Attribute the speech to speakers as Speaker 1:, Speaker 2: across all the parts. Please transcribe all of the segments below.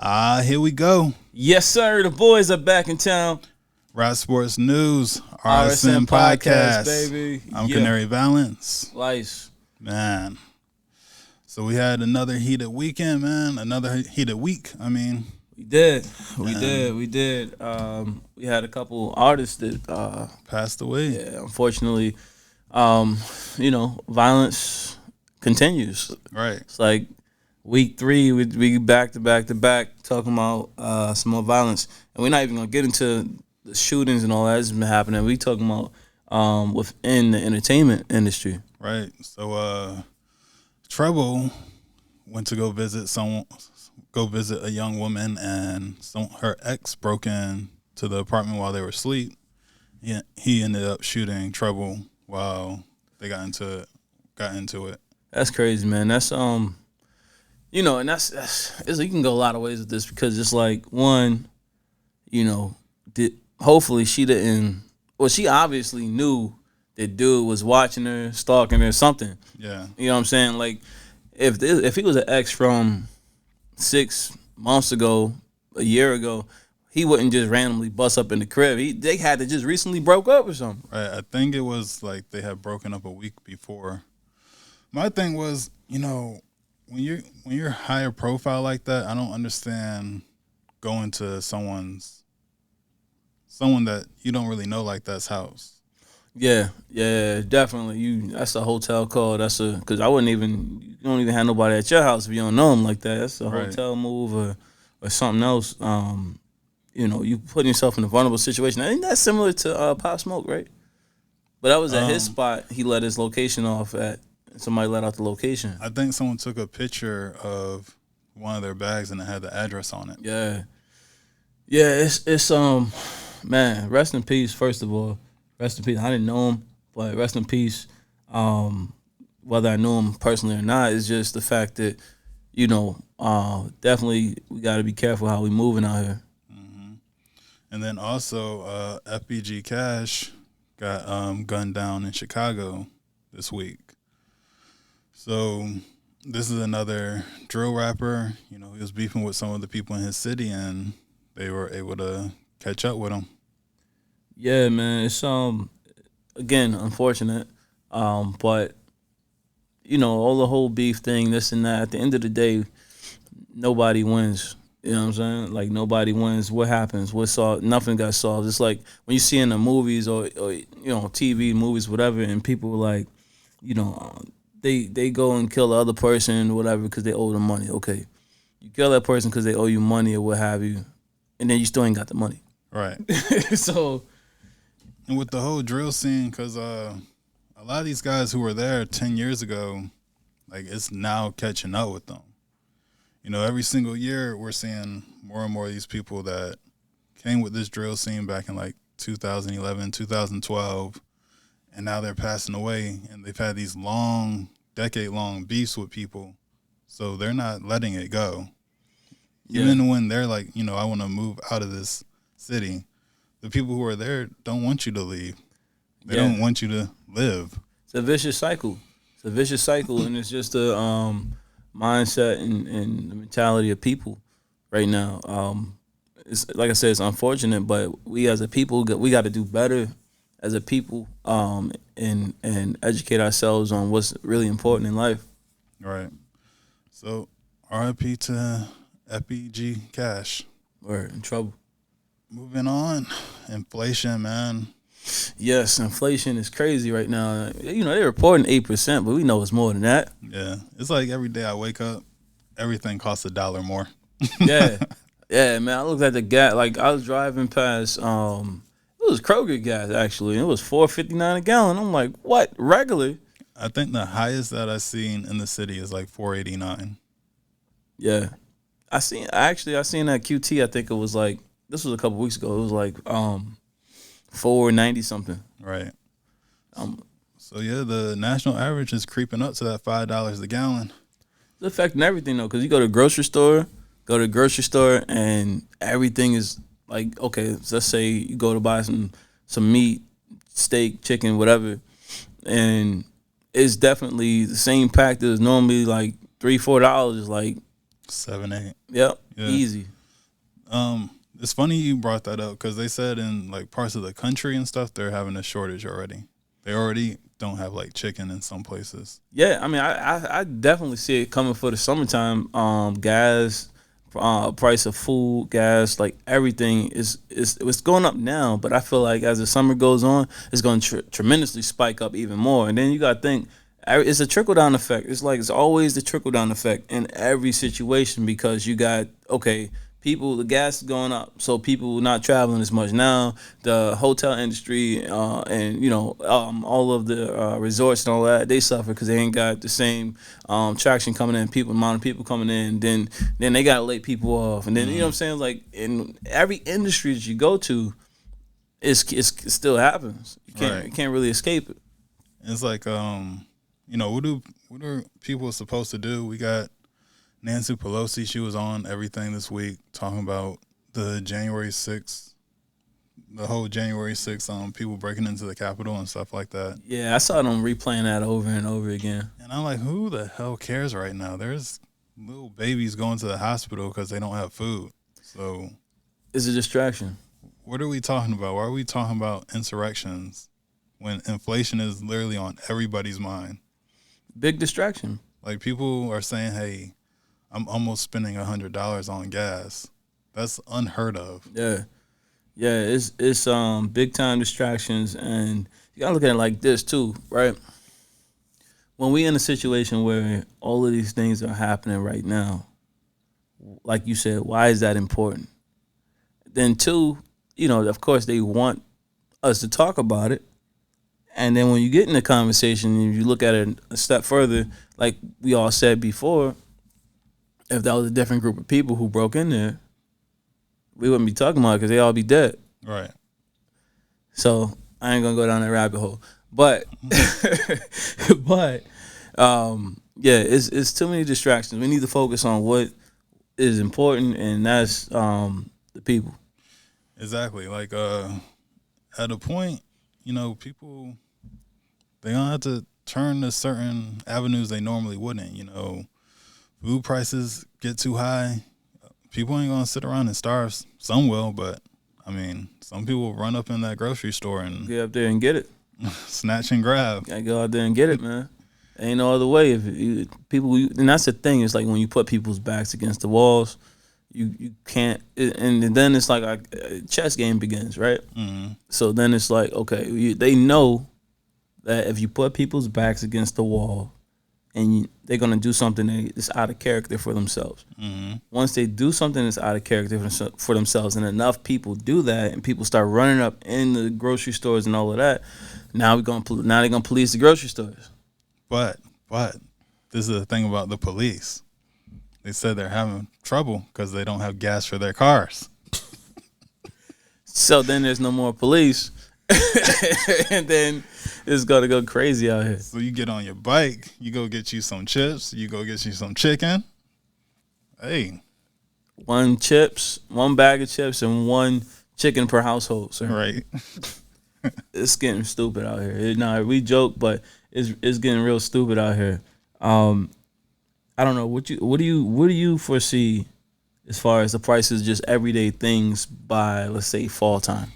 Speaker 1: Here we go.
Speaker 2: Yes, sir. The boys are back in town.
Speaker 1: Rap Sports News, RSN Podcast,
Speaker 2: baby.
Speaker 1: I'm Canary
Speaker 2: Slyce.
Speaker 1: Man. So we had another heated weekend, man. Another heated week.
Speaker 2: We did. We did. We had a couple artists that
Speaker 1: passed away.
Speaker 2: Yeah, unfortunately, violence continues.
Speaker 1: Right.
Speaker 2: It's like week 3, we back to back talking about some more violence, and we're not even gonna get into the shootings and all that that's been happening. We talking about within the entertainment industry.
Speaker 1: Right. So Treble went to go visit a young woman, and her ex broke in to the apartment while they were asleep. He ended up shooting Treble while they got into it.
Speaker 2: That's crazy, man. That's and that's you can go a lot of ways with this, because it's like, one, hopefully she didn't. Well, she obviously knew that dude was watching her, stalking her, something.
Speaker 1: Yeah.
Speaker 2: You know what I'm saying? Like, if he was an ex from 6 months ago, a year ago, he wouldn't just randomly bust up in the crib. They had to just recently broke up or something.
Speaker 1: Right. I think it was like they had broken up a week before. My thing was, when you're higher profile like that, I don't understand going to someone that you don't really know like that's house.
Speaker 2: Yeah, definitely. That's a hotel call. Because you don't even have nobody at your house if you don't know them like that. That's a hotel move or something else. You putting yourself in a vulnerable situation. I think that's similar to Pop Smoke, right? But that was at his spot. He let his location off at. Somebody let out the location.
Speaker 1: I think someone took a picture of one of their bags and it had the address on it.
Speaker 2: Yeah. It's man, rest in peace. First of all, rest in peace. I didn't know him, but rest in peace. Whether I knew him personally or not, it's just the fact that definitely we got to be careful how we moving out here.
Speaker 1: Mm-hmm. And then also, FBG Cash got gunned down in Chicago this week. So this is another drill rapper. He was beefing with some of the people in his city, and they were able to catch up with him.
Speaker 2: Yeah, man. It's again unfortunate, but all the whole beef thing, this and that. At the end of the day, nobody wins. You know what I'm saying? Like, nobody wins. What happens? What's solved? Nothing got solved. It's like when you see in the movies or TV movies, whatever, and people like, They go and kill the other person or whatever because they owe them money. Okay. You kill that person because they owe you money or what have you, and then you still ain't got the money.
Speaker 1: Right.
Speaker 2: So.
Speaker 1: And with the whole drill scene, because a lot of these guys who were there 10 years ago, like, it's now catching up with them. Every single year we're seeing more and more of these people that came with this drill scene back in like 2011, 2012. And now they're passing away, and they've had these decade-long beefs with people, so they're not letting it go. Yeah. Even when they're like, I want to move out of this city, the people who are there don't want you to leave. They don't want you to live.
Speaker 2: It's a vicious cycle. And it's just a mindset and the mentality of people right now. It's like I said, it's unfortunate, but we as a people, we got to do better as a people, and educate ourselves on what's really important in life.
Speaker 1: Right. So, RIP to FBG Cash.
Speaker 2: We're in trouble.
Speaker 1: Moving on. Inflation, man.
Speaker 2: Yes, inflation is crazy right now. They're reporting 8%, but we know it's more than that.
Speaker 1: Yeah. It's like every day I wake up, everything costs $1 more.
Speaker 2: Yeah. Yeah, man. I looked at the gas. Like, I was driving past it was Kroger gas, actually. It was $4.59 a gallon. I'm like, what? Regular?
Speaker 1: I think the highest that I've seen in the city is like $4.89.
Speaker 2: Yeah. I seen that QT. I think it was like, this was a couple weeks ago. It was like $4.90 something.
Speaker 1: Right. So, yeah, the national average is creeping up to that $5 a gallon.
Speaker 2: It's affecting everything, though, because you go to the grocery store, and everything is like, okay, so let's say you go to buy some meat, steak, chicken, whatever, and it's definitely the same pack that is normally like $3-4 is like
Speaker 1: 7, 8.
Speaker 2: Yep,
Speaker 1: Yeah.
Speaker 2: easy.
Speaker 1: It's funny you brought that up because they said in like parts of the country and stuff they're having a shortage already. They already don't have like chicken in some places.
Speaker 2: Yeah, I mean, I definitely see it coming for the summertime. Gas, price of food, gas, like everything is it's going up now. But I feel like as the summer goes on, it's going to tremendously spike up even more. And then you got to think it's a trickle down effect. It's always the trickle down effect in every situation because you got people, the gas is going up, so people not traveling as much now. The hotel industry and all of the resorts and all that, they suffer because they ain't got the same traction coming in, amount of people coming in. Then they got to lay people off, and then you know what I'm saying. Like in every industry that you go to, it still happens. You can't really escape it.
Speaker 1: It's like what are people supposed to do? We got Nancy Pelosi, she was on everything this week talking about the January 6th, the whole January 6th, people breaking into the Capitol and stuff like that.
Speaker 2: Yeah, I saw them replaying that over and over again.
Speaker 1: And I'm like, who the hell cares right now? There's little babies going to the hospital because they don't have food. So
Speaker 2: it's a distraction.
Speaker 1: What are we talking about? Why are we talking about insurrections when inflation is literally on everybody's mind? Big
Speaker 2: distraction.
Speaker 1: Like people are saying, hey, I'm almost spending $100 on gas. That's unheard of.
Speaker 2: Yeah, it's big time distractions, and you gotta look at it like this too, right? When we in a situation where all of these things are happening right now, like you said, why is that important? Then two, of course they want us to talk about it, and then when you get in the conversation and you look at it a step further, like we all said before. If that was a different group of people who broke in there, we wouldn't be talking about it because they all be dead.
Speaker 1: Right.
Speaker 2: So I ain't gonna go down that rabbit hole. But it's too many distractions. We need to focus on what is important, and that's the people.
Speaker 1: Exactly. Like at a point, people they don't have to turn to certain avenues they normally wouldn't. Food prices get too high, people ain't gonna sit around and starve. Some will, but I mean, some people will run up in that grocery store and
Speaker 2: get up there and get it,
Speaker 1: snatch and grab.
Speaker 2: Gotta go out there and get it, man. Ain't no other way. And that's the thing. It's like when you put people's backs against the walls, you can't. And then it's like a chess game begins, right?
Speaker 1: Mm-hmm.
Speaker 2: So then it's like, okay, they know that if you put people's backs against the wall, and they're going to do something that's out of character for themselves.
Speaker 1: Mm-hmm.
Speaker 2: Once they do something that's out of character for themselves, and enough people do that, and people start running up in the grocery stores and all of that, now they're going to police the grocery stores.
Speaker 1: But this is the thing about the police. They said they're having trouble because they don't have gas for their cars.
Speaker 2: So then there's no more police. And then it's gonna go crazy out here.
Speaker 1: So you get on your bike, you go get you some chips, you go get you some chicken. Hey,
Speaker 2: one bag of chips, and one chicken per household, sir.
Speaker 1: Right.
Speaker 2: It's getting stupid out here. Nah, we joke, but it's getting real stupid out here. I don't know what do you foresee as far as the prices, just everyday things by, let's say, fall time.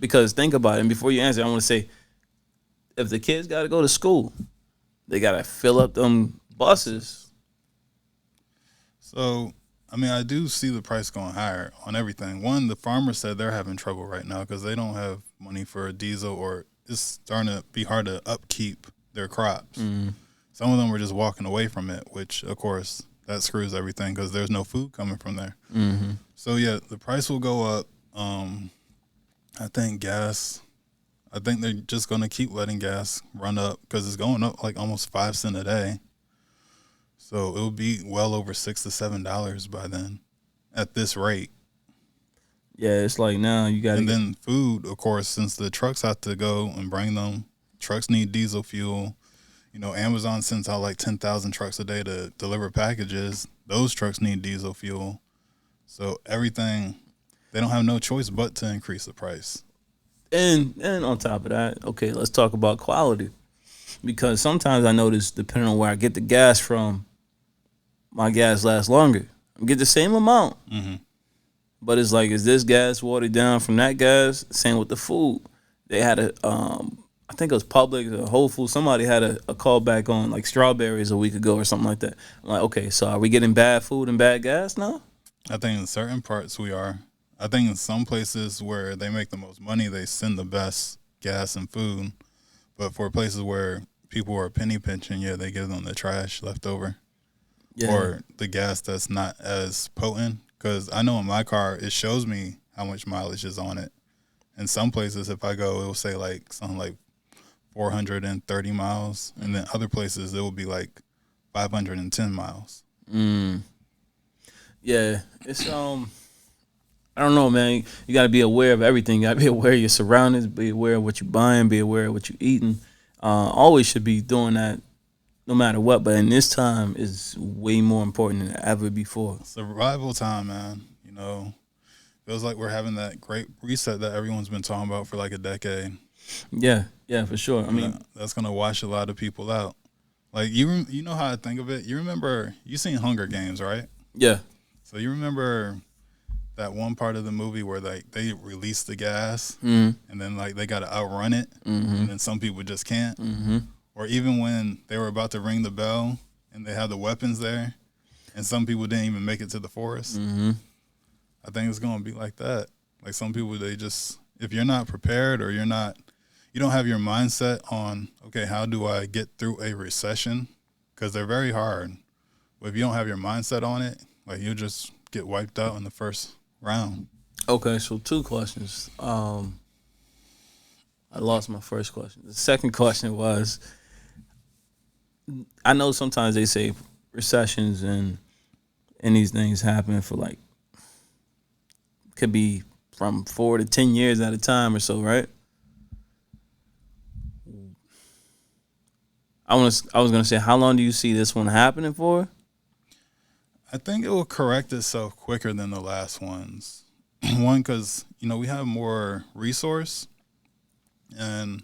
Speaker 2: Because think about it, and before you answer, I want to say, if the kids got to go to school, they got to fill up them buses.
Speaker 1: So, I mean, I do see the price going higher on everything. One, the farmers said they're having trouble right now because they don't have money for a diesel, or it's starting to be hard to upkeep their crops.
Speaker 2: Mm-hmm.
Speaker 1: Some of them were just walking away from it, which, of course, that screws everything because there's no food coming from there.
Speaker 2: Mm-hmm.
Speaker 1: So, yeah, the price will go up. I think they're just going to keep letting gas run up because it's going up like almost 5 cents a day. So it'll be well over $6 to $7 by then at this rate.
Speaker 2: Yeah, it's like now you got to.
Speaker 1: And then food, of course, since the trucks have to go and bring them, trucks need diesel fuel. Amazon sends out like 10,000 trucks a day to deliver packages. Those trucks need diesel fuel. So everything, they don't have no choice but to increase the price.
Speaker 2: And on top of that, okay, let's talk about quality. Because sometimes I notice, depending on where I get the gas from, my gas last longer. I get the same amount.
Speaker 1: Mm-hmm.
Speaker 2: But it's like, is this gas watered down from that gas? Same with the food. They had I think it was Publix or Whole Foods. Somebody had a call back on like strawberries a week ago or something like that. I'm like, okay, so are we getting bad food and bad gas now?
Speaker 1: I think in certain parts we are. I think in some places where they make the most money, they send the best gas and food. But for places where people are penny pinching, yeah, they give them the trash left over. Yeah. Or the gas that's not as potent. Because I know in my car, it shows me how much mileage is on it. In some places, if I go, it will say like something like 430 miles. And then other places, it will be like 510 miles.
Speaker 2: Yeah, it's I don't know, man. You got to be aware of everything. You got to be aware of your surroundings, be aware of what you're buying, be aware of what you're eating. Always should be doing that no matter what. But in this time, is way more important than ever before.
Speaker 1: Survival time, man. You know, feels like we're having that great reset that everyone's been talking about for like a decade.
Speaker 2: Yeah, for sure. I mean,
Speaker 1: that's going to wash a lot of people out. Like, you know how I think of it? You remember, you seen Hunger Games, right?
Speaker 2: Yeah.
Speaker 1: So you remember that one part of the movie where like they release the gas
Speaker 2: and
Speaker 1: then like they got to outrun it and then some people just can't. Or even when they were about to ring the bell and they had the weapons there and some people didn't even make it to the forest. I think it's going to be like that. Like some people, they just, if you're not prepared or you don't have your mindset on, okay, how do I get through a recession? Because they're very hard. But if you don't have your mindset on it, like you'll just get wiped out in the first round.
Speaker 2: Okay, so 2 questions. I lost my first question. The second question was, I know sometimes they say recessions and these things happen for like, could be from 4 to 10 years at a time or so, right? I was gonna say, how long do you see this one happening for?
Speaker 1: I think it will correct itself quicker than the last ones. One, because, you know, we have more resource and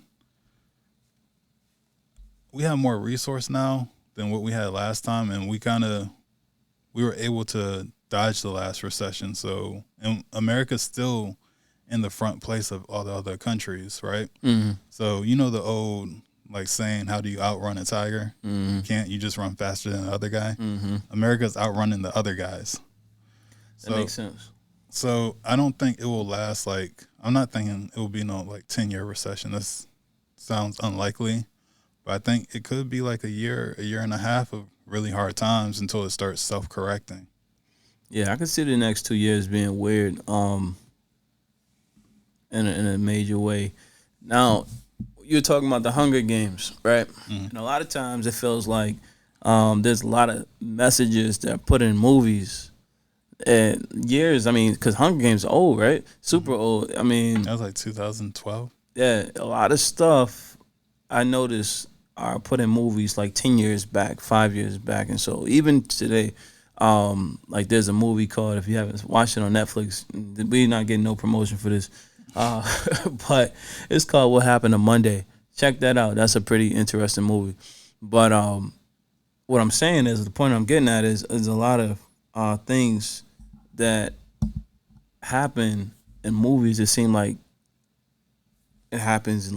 Speaker 1: we have more resource now than what we had last time. And we were able to dodge the last recession. So, and America's still in the front place of all the other countries, right? So, you know, the old like saying, how do you outrun a tiger? You can't. You just run faster than the other guy. America's outrunning the other guys.
Speaker 2: That makes sense.
Speaker 1: So I don't think it will last I'm not thinking it will be no like 10-year recession. This sounds unlikely. But I think it could be like a year and a half of really hard times until it starts self-correcting.
Speaker 2: Yeah, I consider the next 2 years being weird in a major way. Now, you're talking about the Hunger Games, right? And a lot of times it feels like there's a lot of messages that are put in movies. And years, I mean, because Hunger Games are old, right? Super old. I mean,
Speaker 1: that was like 2012.
Speaker 2: Yeah, a lot of stuff I noticed are put in movies like 10 years back, 5 years back. And so even today, like there's a movie called, if you haven't watched it on Netflix, we're not getting no promotion for this. But it's called What Happened on Monday. Check that out. That's a pretty interesting movie. But what I'm saying is, the point I'm getting at is a lot of things that happen in movies. It seem like it happens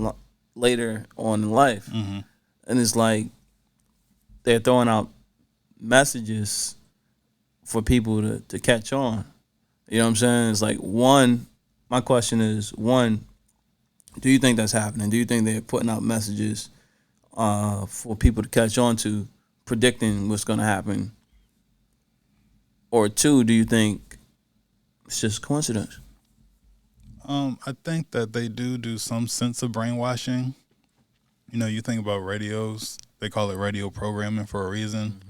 Speaker 2: later on in life, and it's like they're throwing out messages for people to catch on. You know what I'm saying? It's like my question is, do you think that's happening? Do you think they're putting out messages for people to catch on to, predicting what's going to happen? Or 2, do you think it's just coincidence?
Speaker 1: I think that they do some sense of brainwashing. You know, you think about radios, they call it radio programming for a reason.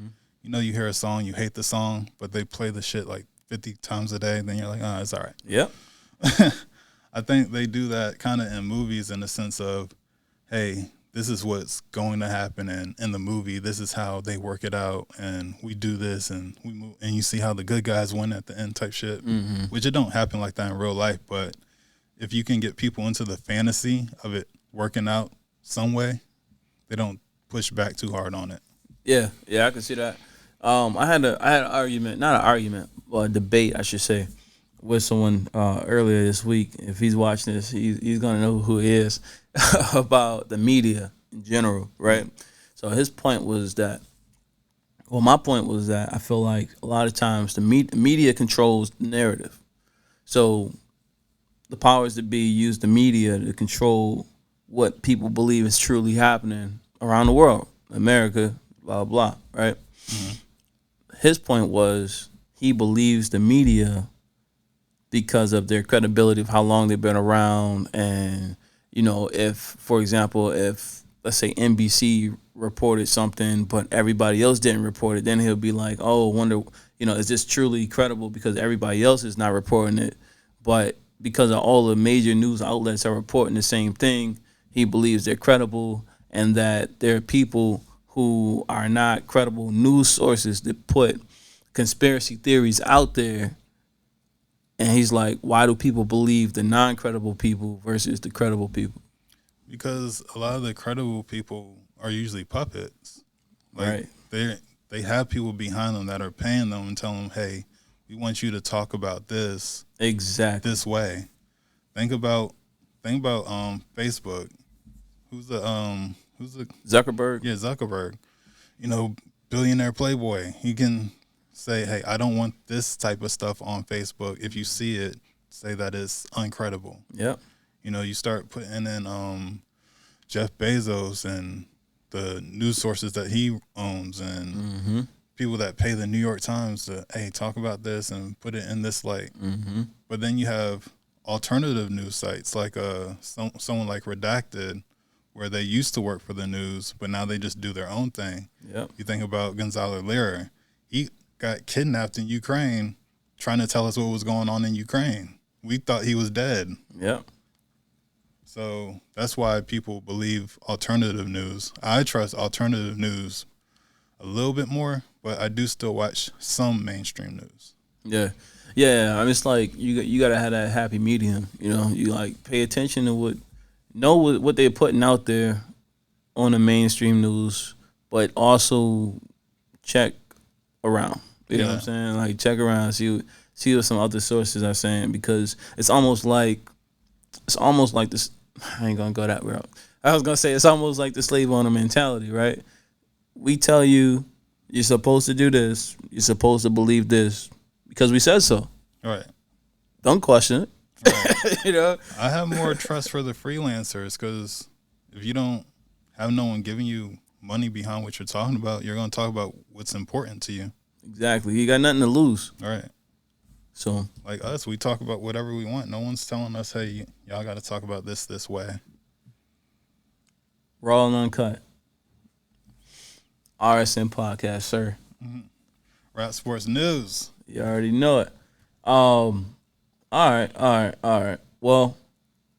Speaker 1: You know, you hear a song, you hate the song, but they play the shit like 50 times a day, then you're like, oh, it's all right.
Speaker 2: Yep.
Speaker 1: I think they do that kind of in movies in the sense of, hey, this is what's going to happen in the movie. This is how they work it out, and we do this, and we move, and you see how the good guys win at the end type shit, which it don't happen like that in real life. But if you can get people into the fantasy of it working out some way, they don't push back too hard on it.
Speaker 2: Yeah, I can see that. I had an argument, not an argument, but a debate, I should say, with someone earlier this week. If he's watching this, he's gonna know who he is about the media in general, right? So his point was that, well, my point was that I feel like a lot of times the media controls the narrative. So the powers that be use the media to control what people believe is truly happening around the world, America, blah, blah, right? Mm-hmm. His point was he believes the media because of their credibility of how long they've been around. And, you know, if, for example, if, let's say, NBC reported something, but everybody else didn't report it, then he'll be like, oh, wonder, you know, is this truly credible because everybody else is not reporting it? But because of all the major news outlets are reporting the same thing, he believes they're credible, and that there are people who are not credible news sources that put conspiracy theories out there. And he's like, why do people believe the non-credible people versus the credible people?
Speaker 1: Because a lot of the credible people are usually puppets. Like,
Speaker 2: right.
Speaker 1: They have people behind them that are paying them and telling them, hey, we want you to talk about this
Speaker 2: exactly
Speaker 1: this way. Think about Facebook. Who's the
Speaker 2: Zuckerberg?
Speaker 1: Yeah, Zuckerberg. You know, billionaire playboy. He can say, hey, I don't want this type of stuff on Facebook. If you see it, say that it's uncredible.
Speaker 2: Yep.
Speaker 1: You know, you start putting in Jeff Bezos and the news sources that he owns and people that pay the New York Times to, hey, talk about this and put it in this light.
Speaker 2: Mm-hmm.
Speaker 1: But then you have alternative news sites like someone like Redacted, where they used to work for the news, but now they just do their own thing.
Speaker 2: Yep.
Speaker 1: You think about Gonzalo Lira. He got kidnapped in Ukraine trying to tell us what was going on in Ukraine. We thought he was dead.
Speaker 2: Yep.
Speaker 1: So that's why people believe alternative news. I trust alternative news a little bit more, but I do still watch some mainstream news.
Speaker 2: Yeah. Yeah, I mean, it's like you got to have that happy medium, you know. You, like, pay attention to what they're putting out there on the mainstream news, but also check around. You know what I'm saying? Like, check around, see what some other sources are saying, because it's almost like this. I ain't gonna go that route. I was gonna say it's almost like the slave owner mentality, right? We tell you you're supposed to do this, you're supposed to believe this because we said so.
Speaker 1: Right.
Speaker 2: Don't question it.
Speaker 1: Right.
Speaker 2: You know,
Speaker 1: I have more trust for the freelancers, because if you don't have no one giving you money behind what you're talking about, you're going to talk about what's important to you.
Speaker 2: Exactly. You got nothing to lose.
Speaker 1: All right.
Speaker 2: So,
Speaker 1: like us, we talk about whatever we want. No one's telling us, hey, y'all got to talk about this way.
Speaker 2: Raw and uncut. RSN Podcast, sir.
Speaker 1: Mm-hmm. Rap Sports News.
Speaker 2: You already know it. All right. Well,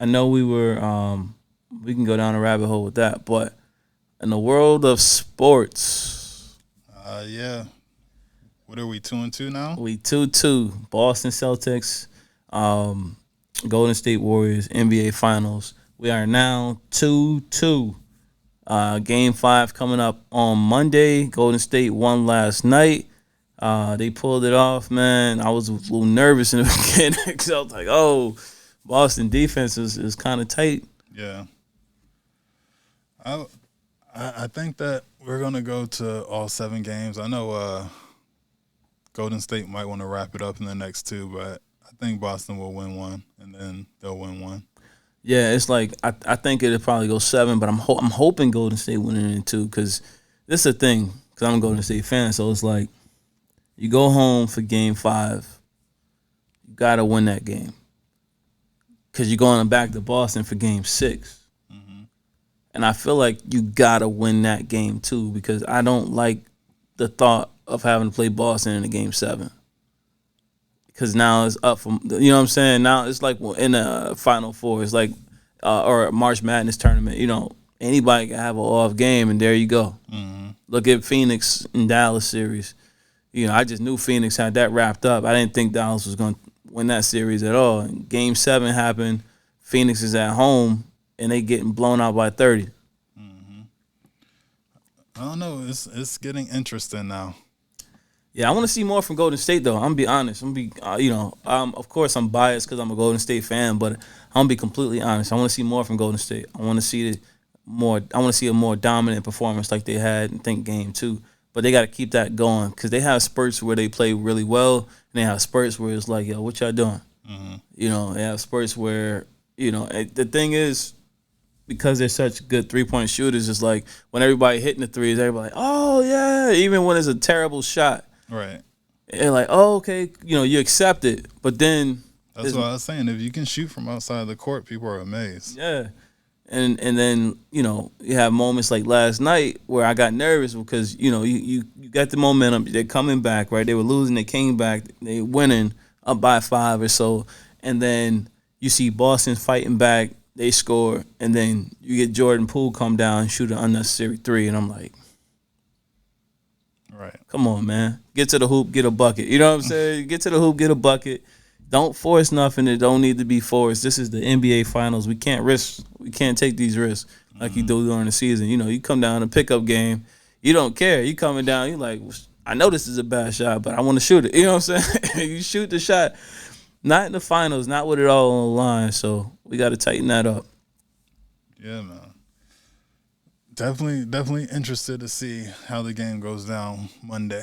Speaker 2: I know we can go down a rabbit hole with that, but in the world of sports.
Speaker 1: Yeah. What are we, 2-2 now?
Speaker 2: We 2-2. Boston Celtics, Golden State Warriors, NBA Finals. We are now 2-2. Game 5 coming up on Monday. Golden State won last night. They pulled it off, man. I was a little nervous in the beginning because I was like, oh, Boston defense is kind of tight.
Speaker 1: Yeah. I think that we're going to go to all 7 games. I know Golden State might want to wrap it up in the next 2, but I think Boston will win 1, and then they'll win 1.
Speaker 2: Yeah, it's like I think it'll probably go 7, but I'm hoping Golden State winning in 2, because this is the thing, because I'm a Golden State fan, so it's like you go home for Game 5, you got to win that game, because you're going back to Boston for Game 6. Mm-hmm. And I feel like you got to win that game too, because I don't like the thought of having to play Boston in a Game 7. Because now it's up from, you know what I'm saying? Now it's like in a Final Four. It's like, or a March Madness tournament. You know, anybody can have an off game, and there you go. Mm-hmm. Look at Phoenix and Dallas series. You know, I just knew Phoenix had that wrapped up. I didn't think Dallas was going to win that series at all. And Game 7 happened. Phoenix is at home, and they getting blown out by 30.
Speaker 1: Mm-hmm. I don't know. It's getting interesting now.
Speaker 2: Yeah, I want to see more from Golden State though. I'm gonna be honest. Of course I'm biased because I'm a Golden State fan, but I'm gonna be completely honest. I want to see more from Golden State. I want to see a more dominant performance like they had in Game 2. But they got to keep that going because they have spurts where they play really well, and they have spurts where it's like, yo, what y'all doing? Mm-hmm. They have spurts where the thing is, because they're such good 3-point shooters, it's like when everybody hitting the threes, everybody like, oh yeah, even when it's a terrible shot.
Speaker 1: Right.
Speaker 2: And like, oh, okay, you accept it. But then
Speaker 1: that's what I was saying. If you can shoot from outside the court, people are amazed.
Speaker 2: Yeah. And then, you have moments like last night where I got nervous because, you got the momentum. They're coming back, right? They were losing, they came back, they winning up by 5 or so. And then you see Boston fighting back, they score, and then you get Jordan Poole come down and shoot an unnecessary 3, and I'm like,
Speaker 1: right.
Speaker 2: Come on, man. Get to the hoop, get a bucket. You know what I'm saying? Get to the hoop, get a bucket. Don't force nothing that don't need to be forced. This is the NBA Finals. We can't take these risks like you do during the season. You come down a pickup game, you don't care. You coming down, you like, I know this is a bad shot, but I want to shoot it. You know what I'm saying? You shoot the shot. Not in the finals, not with it all on the line. So we got to tighten that up.
Speaker 1: Yeah, man. Definitely interested to see how the game goes down Monday.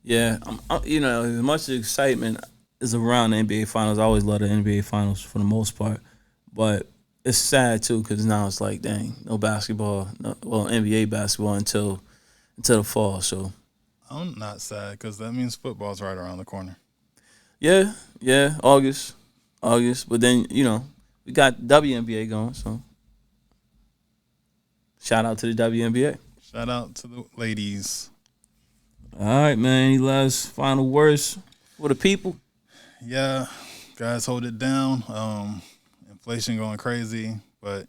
Speaker 2: Yeah, as much excitement is around the NBA Finals. I always love the NBA Finals for the most part, but it's sad too because now it's like, dang, no basketball, NBA basketball until the fall. So
Speaker 1: I'm not sad because that means football's right around the corner.
Speaker 2: Yeah, August, but then we got WNBA going, so. Shout out to the WNBA.
Speaker 1: Shout out to the ladies.
Speaker 2: All right, man. Any last final words for the people?
Speaker 1: Yeah, guys, hold it down. Inflation going crazy, but,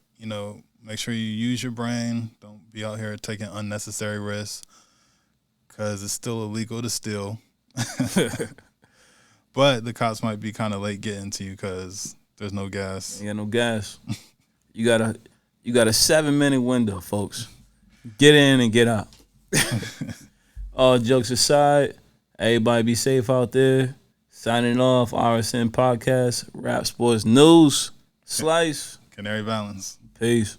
Speaker 1: make sure you use your brain. Don't be out here taking unnecessary risks because it's still illegal to steal. But the cops might be kind of late getting to you because there's no gas.
Speaker 2: You got no gas. You got a 7-minute window, folks. Get in and get out. All jokes aside, everybody be safe out there. Signing off, RSN Podcast, Rap Sports News, Slyce.
Speaker 1: Canary Balance.
Speaker 2: Peace.